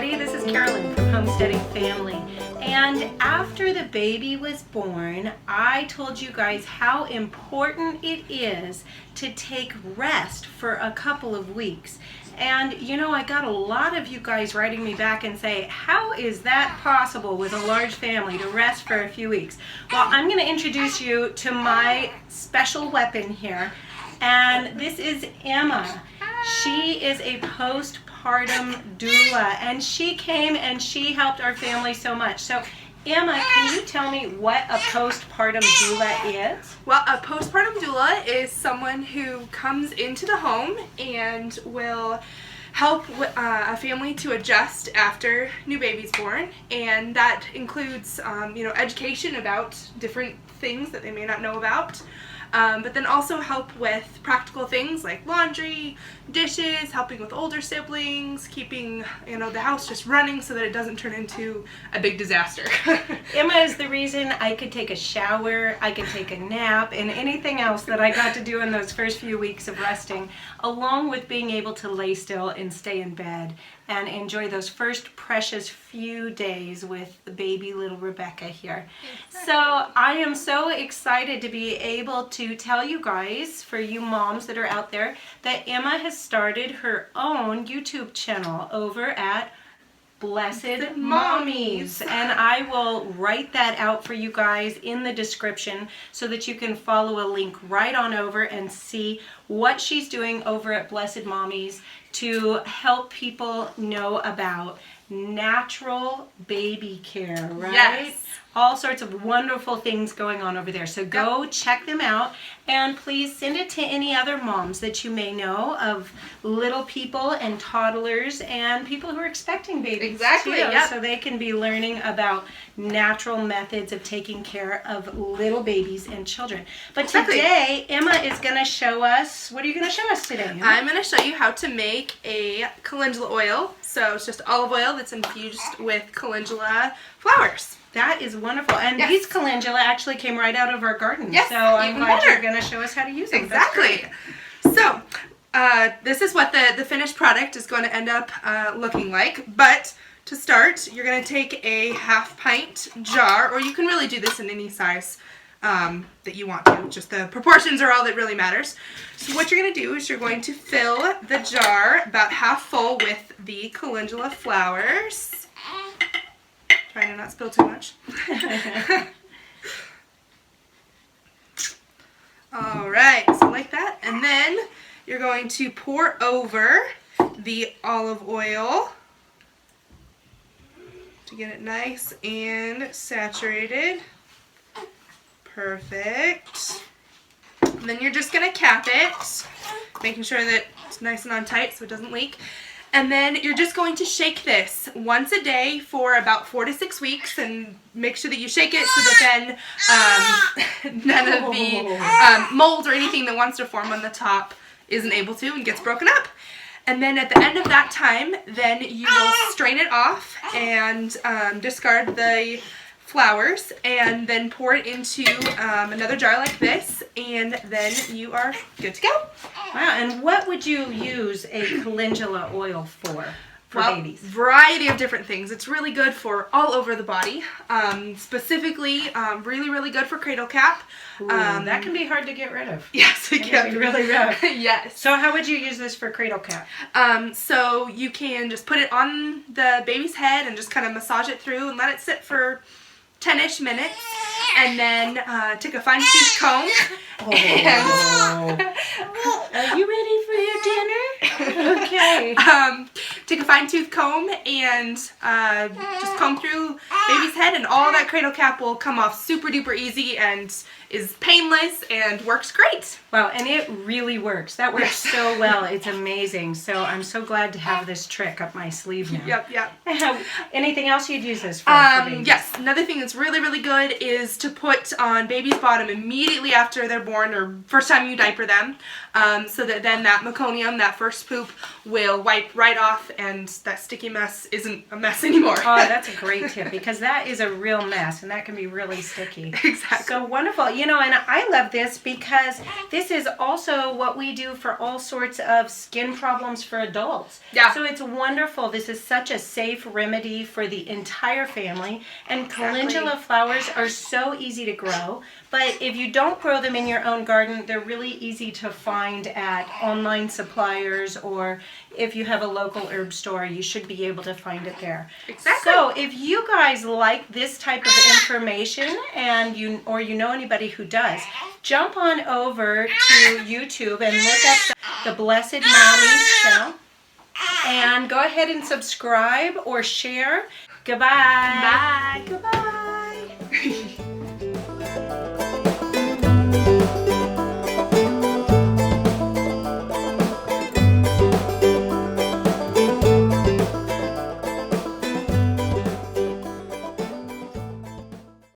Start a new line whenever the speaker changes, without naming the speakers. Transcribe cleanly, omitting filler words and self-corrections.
everybody, this is Carolyn from Homesteading Family. And after the baby was born, I told you guys how important it is to take rest for a couple of weeks. And you know, I got a lot of you guys writing me back and say, how is that possible with a large family to rest for a few weeks? Well, I'm going to introduce you to my special weapon here. And this is Emma. She is a postpartum doula, and she came and she helped our family so much. So Emma, can you tell me what a postpartum doula is?
Well, a postpartum doula is someone who comes into the home and will help a family to adjust after new baby's born, and that includes education about different things that they may not know about. But then also help with practical things like laundry, dishes, helping with older siblings, keeping the house just running so that it doesn't turn into a big disaster.
Emma is the reason I could take a shower, I could take a nap, and anything else that I got to do in those first few weeks of resting, along with being able to lay still and stay in bed and enjoy those first precious few days with the baby little Rebecca here. So I am so excited to be able to tell you guys, for you moms that are out there, that Emma has started her own YouTube channel over at Blessed MomEze, and I will write that out for you guys in the description so that you can follow a link right on over and see what she's doing over at Blessed MomEze to help people know about natural baby care, right?
Yes.
All sorts of wonderful things going on over there. So go check them out, and please send it to any other moms that you may know of little people and toddlers and people who are expecting babies.
Exactly,
too,
yep.
So they can be learning about natural methods of taking care of little babies and children. But
Exactly.
Today, Emma is going to show us, what are you going to show us today, Emma?
I'm going to show you how to make a calendula oil. So it's just olive oil that's infused with calendula flowers.
That is wonderful. And
Yes.
these calendula actually came right out of our garden.
Yes,
so I'm
even
glad
better.
you're going to show us how to use them.
Exactly. So this is what the finished product is going to end up looking like. But to start, you're going to take a half-pint jar, or you can really do this in any size that you want to. Just the proportions are all that really matters. So what you're going to do is you're going to fill the jar about half full with the calendula flowers. Trying to not spill too much. Alright, so like that. And then you're going to pour over the olive oil to get it nice and saturated. Perfect. And then you're just going to cap it, making sure that it's nice and on tight so it doesn't leak. And then you're just going to shake this once a day for about 4 to 6 weeks, and make sure that you shake it so that then none of the mold or anything that wants to form on the top isn't able to and gets broken up. And then at the end of that time, then you will strain it off and discard the flowers, and then pour it into another jar like this, and then you are good to go.
Wow, and what would you use a calendula oil for babies?
Variety of different things. It's really good for all over the body. Specifically, really, really good for cradle cap.
Ooh, that can be hard to get rid of.
Yes, it can
be really rough.
Yes.
So how would you use this for cradle cap?
So you can just put it on the baby's head and just kind of massage it through and let it sit for 10-ish minutes, and then take a fine-tooth comb.
Oh. Are you ready for your dinner? Okay.
Take a fine-tooth comb and just comb through baby's head, and all that cradle cap will come off super duper easy and is painless and works great.
Wow, and it really works. That works so well. It's amazing. So I'm so glad to have this trick up my sleeve now.
Yep.
Anything else you'd use this for babies?
Yes, another thing that's really, really good is to put on baby's bottom immediately after they're born, or first time you diaper them, so that then that meconium, that first poop, will wipe right off and that sticky mess isn't a mess anymore.
Oh, that's a great tip, because that is a real mess and that can be really sticky.
Exactly.
So wonderful. You know, and I love this because this is also what we do for all sorts of skin problems for adults.
Yeah.
So it's wonderful. This is such a safe remedy for the entire family. And calendula flowers are so easy to grow. But if you don't grow them in your own garden, they're really easy to find at online suppliers, or if you have a local herb store, you should be able to find it there.
Exactly.
So if you guys like this type of information, and you know anybody who does, jump on over to YouTube and look up the Blessed MomEze channel, and go ahead and subscribe or share. Goodbye.
Bye.
Goodbye.